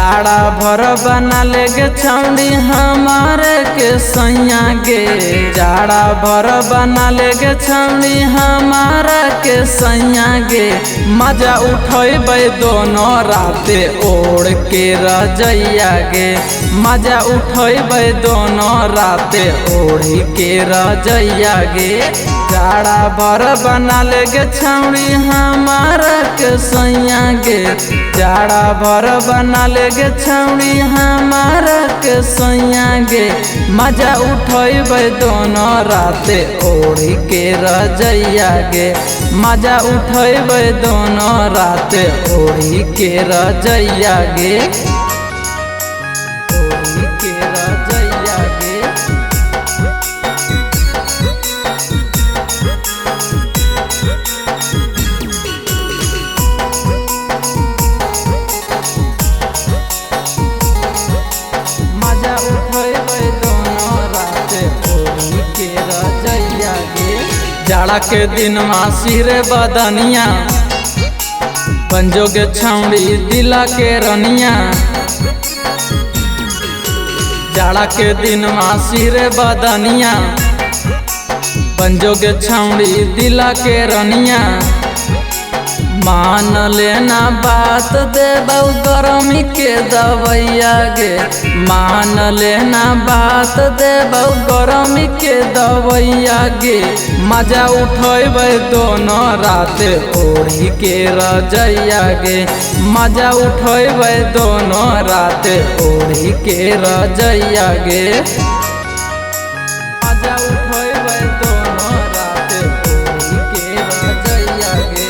जाड़ा भर बना ले गे छौड़ी हमारे के सैया गे। जाड़ा भर बना ले गे छौड़ी हमारा के सैया गे। मजा उठेबै दोनों राते ओढ़ के रजैया गे। मजा उठेबै दोनों राते ओढ़ के रजैया गे। जाड़ा भर बना ले गे छौड़ी हमारा के सैया गे। जाड़ा भर बना ले गे छौड़ी हमारा के सैया गे। मजा उठेबै दोनों राते ओढ़ के रजैया गे। मजा उठेबै दोनों राते ओढ़ के रजैया गे। ओढ़ के रजैया गे। मजा उठेबै दोनों राते ओढ़ के रजैया गे। जाड़ा के दिन सिरे बदनिया पंजोगे छौड़ी दिला के रनिया। जाड़ा के दिन सिरे बदनिया पंजोगे छौड़ी दिला के रनिया। मान लेना बात देबौ गरमी के दवैया गे। मान लेना बात देबौ गरमी के दवैया गे। मजा उठेबै दोनों राते ओढ़ के रजैया गे। मजा उठेबै दोनों राते ओढ़ के रजैया गे। मजा उठेबै दोनों राते ओढ़ के रजैया गे।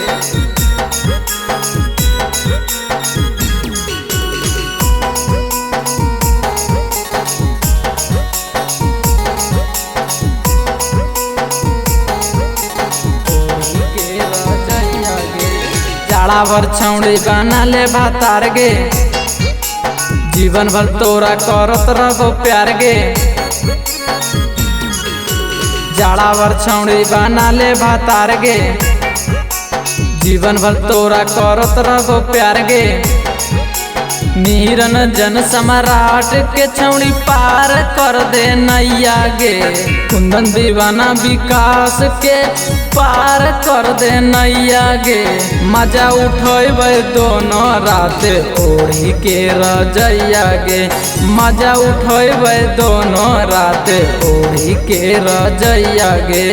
जाड़ा भर छौड़ी बना ले भातार गे। जीवन भर तोरा करत रहो प्यार गे। जाड़ा भर छौड़ी बना ले भातार गे। जीवन भर तोरा करत रहो प्यार गे। नीरन जन सम्राट के छौड़ी पार कर दे नैया गे। कुंदन दीवाना विकास के पार कर दे नैया गे। मजा उठेबै दोनों राते ओढ़ के रजैया गे। मजा उठेबै दोनों राते ओढ़ के रजैया गे।